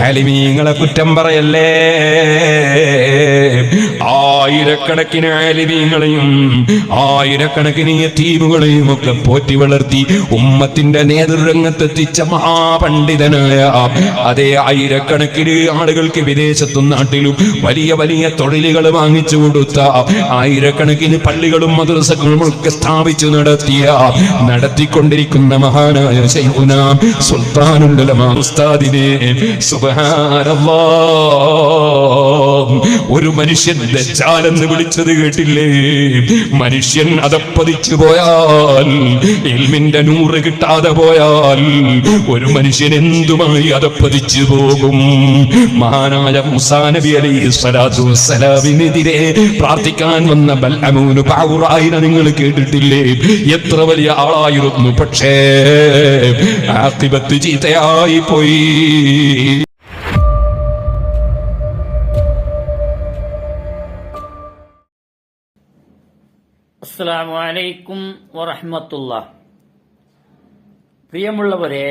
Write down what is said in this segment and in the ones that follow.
ആലിമീങ്ങളെ കുറ്റം പറയല്ലേ. ആയിരക്കണക്കിന് ആലിമീങ്ങളെയും ആയിരക്കണക്കിന് യതീമുകളെയും ഒക്കെ പോറ്റി വളർത്തി ഉമ്മത്തിന്റെ നേതൃരംഗത്തെത്തിച്ച മഹാപണ്ഡിതനായ അതേ ആയിരക്കണക്കിന് ആളുകൾക്ക് വിദേശത്തും നാട്ടിലും വലിയ വലിയ തൊഴിലുകൾ വാങ്ങിച്ചു കൊടുത്ത, ആയിരക്കണക്കിന് പള്ളികളും മദ്രസകളും ഒക്കെ സ്ഥാപിച്ചു നടത്തിക്കൊണ്ടിരിക്കുന്ന മഹാനായ ശൈഖുനാ സുൽത്താനുൽ ഉലമാ ഉസ്താദിനെ സുബ്ഹാനല്ലാഹ് ഒരു മനുഷ്യൻ ദജ്ജാൽ എന്ന് വിളിച്ചത് കേട്ടില്ലേ? മനുഷ്യൻ അതപ്പതിച്ചു പോയാൽ, ഇൽമിന്റെ നൂറ് കിട്ടാതെ പോയാൽ ഒരു മനുഷ്യൻ എന്തുമായി അതപ്പതിച്ചു പോകും? മഹാനായ മൂസാ നബി അലൈഹി സ്വലാത്തു വസ്സലാമിനെതിരെ പ്രാർത്ഥിക്കാൻ വന്ന ബൽഅമൂൻ ബഅൂറായിനെ നിങ്ങൾ കേട്ടിട്ടില്ലേ? എത്ര വലിയ ആളായിരുന്നു, പക്ഷേ ആഖിബത്ത് ചീത്തയായി പോയി. അസ്സലാമു അലൈക്കും വറഹ്മത്തുള്ളാഹി. പ്രിയമുള്ളവരെ,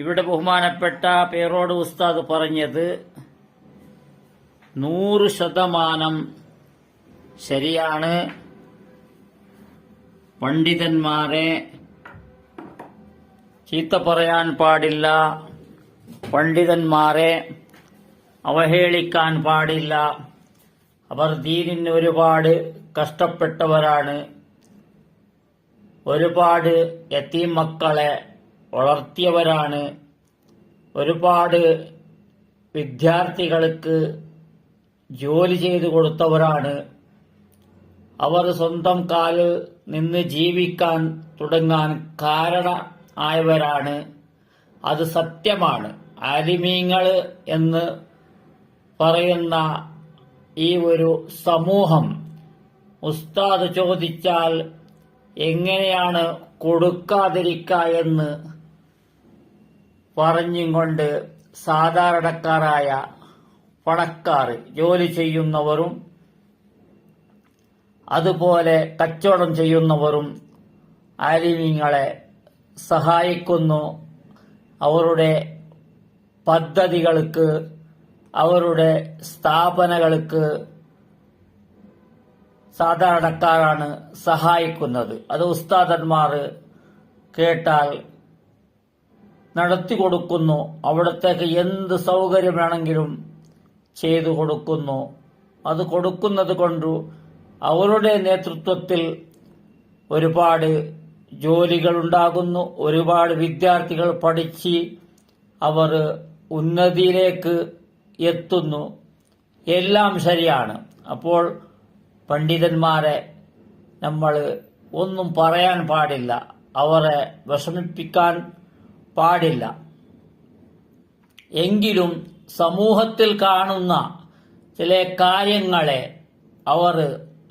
ഇവിടെ ബഹുമാനപ്പെട്ട പേരോട് ഉസ്താദ് പറഞ്ഞത് 100% ശരിയാണ്. പണ്ഡിതന്മാരെ ചീത്ത പറയാൻ പാടില്ല, പണ്ഡിതന്മാരെ അവഹേളിക്കാൻ പാടില്ല. അവർ ദീനിന് ഒരുപാട് കഷ്ടപ്പെട്ടവരാണ്, ഒരുപാട് യതീം മക്കളെ വളർത്തിയവരാണ്, ഒരുപാട് വിദ്യാർത്ഥികൾക്ക് ജോലി ചെയ്തു കൊടുത്തവരാണ്. അവർ സ്വന്തം കാലിൽ നിന്ന് ജീവിക്കാൻ തുടങ്ങാൻ കാരണമായവരാണ്. അത് സത്യമാണ്. ആലിമീങ്ങൾ എന്ന് പറയുന്ന ഈ ഒരു സമൂഹം ഉസ്താദ് ചോദിച്ചാൽ എങ്ങനെയാണ് കൊടുക്കാതിരിക്കുക എന്ന് പറഞ്ഞുകൊണ്ട് സാധാരണക്കാരായ പണക്കാർ, ജോലി ചെയ്യുന്നവരും അതുപോലെ കച്ചവടം ചെയ്യുന്നവരും ആലിമീങ്ങളെ സഹായിക്കുന്നു. അവരുടെ പദ്ധതികൾക്ക്, അവരുടെ സ്ഥാപനങ്ങൾക്ക് സാധാരണക്കാരാണ് സഹായിക്കുന്നത്. അത് ഉസ്താദന്മാർ കേട്ടാൽ നടത്തി കൊടുക്കുന്നു. അവിടത്തേക്ക് എന്ത് സൗകര്യം വേണമെങ്കിലും ചെയ്തു കൊടുക്കുന്നു. അത് കൊടുക്കുന്നത് കൊണ്ട് അവരുടെ നേതൃത്വത്തിൽ ഒരുപാട് ജോലികൾ ഉണ്ടാകുന്നു, ഒരുപാട് വിദ്യാർത്ഥികൾ പഠിച്ച് അവർ ഉന്നതിയിലേക്ക് എത്തുന്നു. എല്ലാം ശരിയാണ്. അപ്പോൾ പണ്ഡിതന്മാരെ നമ്മൾ ഒന്നും പറയാൻ പാടില്ല, അവരെ വിഷമിപ്പിക്കാൻ പാടില്ല. എങ്കിലും സമൂഹത്തിൽ കാണുന്ന ചില കാര്യങ്ങളെ അവർ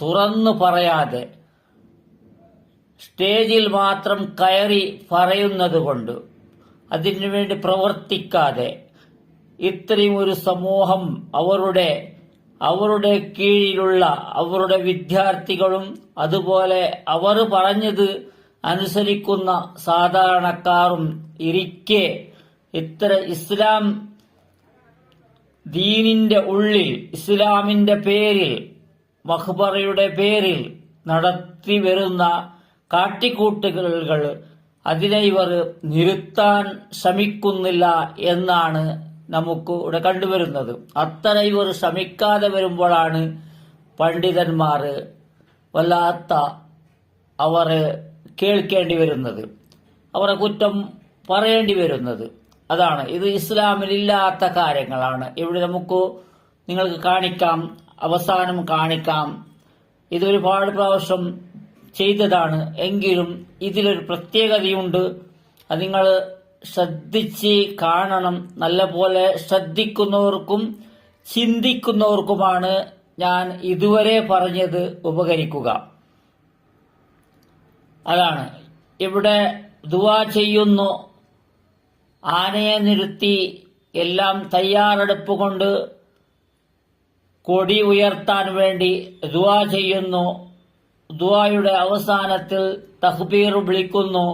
തുറന്നു പറയാതെ സ്റ്റേജിൽ മാത്രം കയറി പറയുന്നത് കൊണ്ട്, അതിനുവേണ്ടി പ്രവർത്തിക്കാതെ, ഇത്രയും ഒരു സമൂഹം അവരുടെ കീഴിലുള്ള അവരുടെ വിദ്യാർത്ഥികളും അതുപോലെ അവർ പറഞ്ഞത് അനുസരിക്കുന്ന സാധാരണക്കാരും ഇരിക്കെ ഇത്ര ഇസ്ലാം ദീനിന്റെ ഉള്ളിൽ ഇസ്ലാമിന്റെ പേരിൽ, മഖ്ബറയുടെ പേരിൽ നടത്തി വരുന്ന കാട്ടിക്കൂട്ടുകൾ അതിനെ ഇവർ നിർത്താൻ ശ്രമിക്കുന്നില്ല എന്നാണ് നമുക്ക് ഇവിടെ കണ്ടുവരുന്നത്. അത്ര ഇവർ ശ്രമിക്കാതെ വരുമ്പോഴാണ് പണ്ഡിതന്മാർ വല്ലാത്ത അവരെ കേൾക്കേണ്ടി വരുന്നത്, അവരെ കുറ്റം പറയേണ്ടി വരുന്നത്. അതാണ്, ഇത് ഇസ്ലാമിലില്ലാത്ത കാര്യങ്ങളാണ്. ഇവിടെ നിങ്ങൾക്ക് കാണിക്കാം, അവസാനം കാണിക്കാം. ഇതൊരുപാട് പ്രാവശ്യം ചെയ്തതാണ്. എങ്കിലും ഇതിലൊരു പ്രത്യേകതയുണ്ട്. അത് നിങ്ങൾ ശ്രദ്ധിച്ച് കാണണം. നല്ലപോലെ ശ്രദ്ധിക്കുന്നവർക്കും ചിന്തിക്കുന്നവർക്കുമാണ് ഞാൻ ഇതുവരെ പറഞ്ഞത് ഉപകരിക്കുക. അതാണ്, ഇവിടെ ദുആ ചെയ്യുന്നു, ആനയെ നിർത്തി എല്ലാം തയ്യാറെടുപ്പ് കൊണ്ട് കൊടി ഉയർത്താൻ വേണ്ടി ദുആ ചെയ്യുന്നു. ദുആയുടെ അവസാനത്തിൽ തക്ബീർ വിളിക്കുന്നു,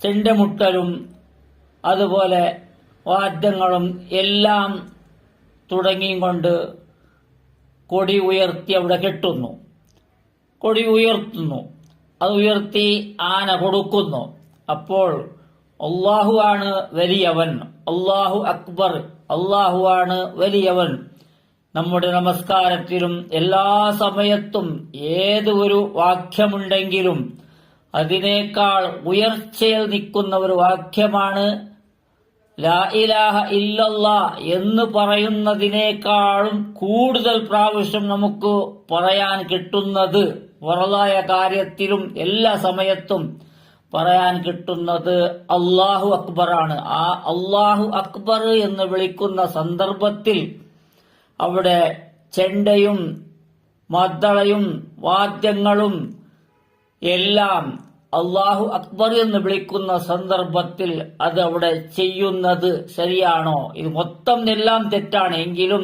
ചെണ്ടമുട്ടലും അതുപോലെ വാദ്യങ്ങളും എല്ലാം തുടങ്ങിക്കൊണ്ട് കൊടി ഉയർത്തി അവിടെ കെട്ടുന്നു. കൊടി ഉയർത്തുന്നു. അത് ഉയർത്തി ആന കൊടുക്കുന്നു. അപ്പോൾ അല്ലാഹു ആണ് വലിയവൻ, അല്ലാഹു അക്ബർ, അല്ലാഹു ആണ് വലിയവൻ. നമ്മുടെ നമസ്കാരത്തിലും എല്ലാ സമയത്തും ഏത് ഒരു വാക്യമുണ്ടെങ്കിലും അതിനേക്കാൾ ഉയർച്ചയിൽ നിൽക്കുന്ന ഒരു വാക്യമാണ് ലാ ഇലാഹ ഇല്ലല്ലാ എന്ന് പറയുന്നതിനേക്കാളും കൂടുതൽ പ്രാവശ്യം നമുക്ക് പറയാൻ കിട്ടുന്നത്, ഫറളായ കാര്യത്തിലും എല്ലാ സമയത്തും പറയാൻ കിട്ടുന്നത് അല്ലാഹു അക്ബറാണ്. ആ അല്ലാഹു അക്ബർ എന്ന് വിളിക്കുന്ന സന്ദർഭത്തിൽ അവിടെ ചെണ്ടയും മദ്ദളയും വാദ്യങ്ങളും എല്ലാം അല്ലാഹു അക്ബർ എന്ന് വിളിക്കുന്ന സന്ദർഭത്തിൽ അത് അവിടെ ചെയ്യുന്നത് ശരിയാണോ? ഇത് മൊത്തം എല്ലാം തെറ്റാണ്. എങ്കിലും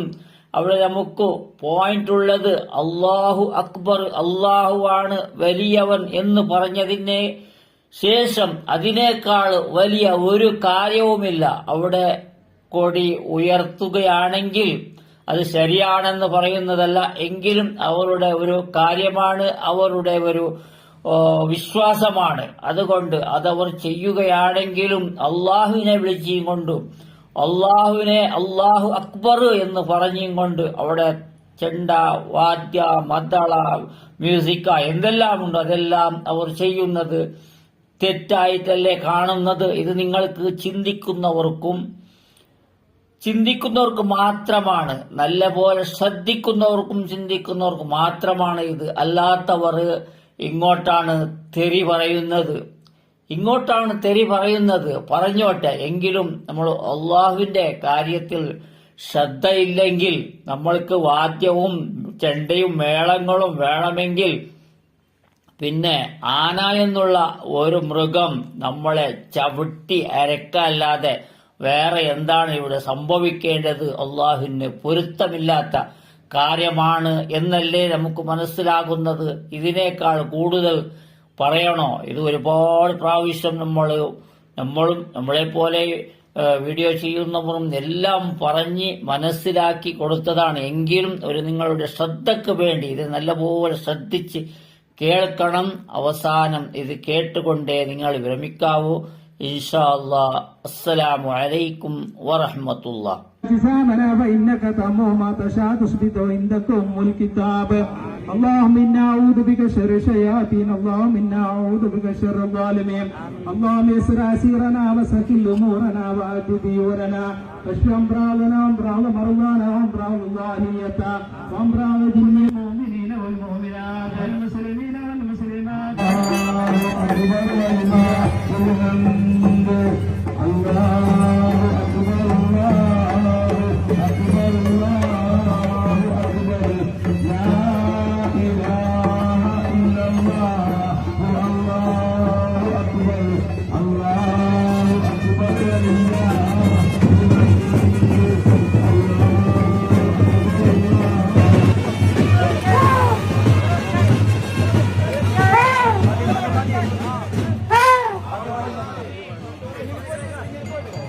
അവിടെ നമുക്ക് പോയിന്റ് ഉള്ളത് അല്ലാഹു അക്ബർ, അല്ലാഹു ആണ് വലിയവൻ എന്ന് പറഞ്ഞതിന് ശേഷം അതിനേക്കാൾ വലിയ ഒരു കാര്യവുമില്ല. അവിടെ കൊടി ഉയർത്തുകയാണെങ്കിൽ അത് ശരിയാണെന്ന് പറയുന്നതല്ല, എങ്കിലും അവരുടെ ഒരു കാര്യമാണ്, അവരുടെ ഒരു വിശ്വാസമാണ്. അതുകൊണ്ട് അതവർ ചെയ്യുകയാണെങ്കിലും അള്ളാഹുവിനെ വിളിച്ചും കൊണ്ടും അള്ളാഹുവിനെ അല്ലാഹു അക്ബർ എന്ന് പറഞ്ഞും കൊണ്ട് അവിടെ ചെണ്ട, വാദ്യ, മദ്ദള, മ്യൂസിക്ക എന്തെല്ലാം ഉണ്ട് അതെല്ലാം അവർ ചെയ്യുന്നത് തെറ്റായിട്ടല്ലേ കാണുന്നത്? ഇത് നിങ്ങൾക്ക് ചിന്തിക്കുന്നവർക്ക് മാത്രമാണ്, നല്ല ശ്രദ്ധിക്കുന്നവർക്കും ചിന്തിക്കുന്നവർക്കും മാത്രമാണ് ഇത്. അല്ലാത്തവർ ഇങ്ങോട്ടാണ് തെറി പറയുന്നത്, പറഞ്ഞോട്ടെ. എങ്കിലും നമ്മൾ അള്ളാഹുവിന്റെ കാര്യത്തിൽ ശ്രദ്ധയില്ലെങ്കിൽ നമ്മൾക്ക് വാദ്യവും ചെണ്ടയും മേളങ്ങളും വേണമെങ്കിൽ പിന്നെ ആന എന്നുള്ള ഒരു മൃഗം നമ്മളെ ചവിട്ടി അരക്കല്ലാതെ വേറെ എന്താണ് ഇവിടെ സംഭവിക്കേണ്ടത്? അള്ളാഹുവിന് പൊരുത്തമില്ലാത്ത കാര്യമാണ് എന്നല്ലേ നമുക്ക് മനസ്സിലാകുന്നത്. ഇതിനേക്കാൾ കൂടുതൽ പറയണോ? ഇത് ഒരുപാട് പ്രാവശ്യം നമ്മളും നമ്മളെപ്പോലെ വീഡിയോ ചെയ്യുന്നവരും എല്ലാം പറഞ്ഞ് മനസ്സിലാക്കി കൊടുത്തതാണ്. എങ്കിലും നിങ്ങളുടെ ശ്രദ്ധയ്ക്ക് വേണ്ടി ഇത് നല്ലപോലെ ശ്രദ്ധിച്ച് കേൾക്കണം. അവസാനം ഇത് കേട്ടുകൊണ്ടേ നിങ്ങൾ വിരമിക്കാവൂ. ഇൻഷാ അല്ലാഹ്. അസ്സലാമു അലൈക്കും വറഹ്മത്തുള്ളാഹി. جسامنا فإنك تمو ما تشاء تثبت عندك أم الكتاب. اللهم إنا أعوذ بك شر الشياطين، اللهم إنا أعوذ بك شر الظالمين. اللهم يسر عسيرنا وسهل أمورنا وأعد ديورنا واشف أمراضنا وأمراض مرضانا وأمراض الظاهرية وأمراض جميع المؤمنين والمؤمنات والمسلمين والمسلمات.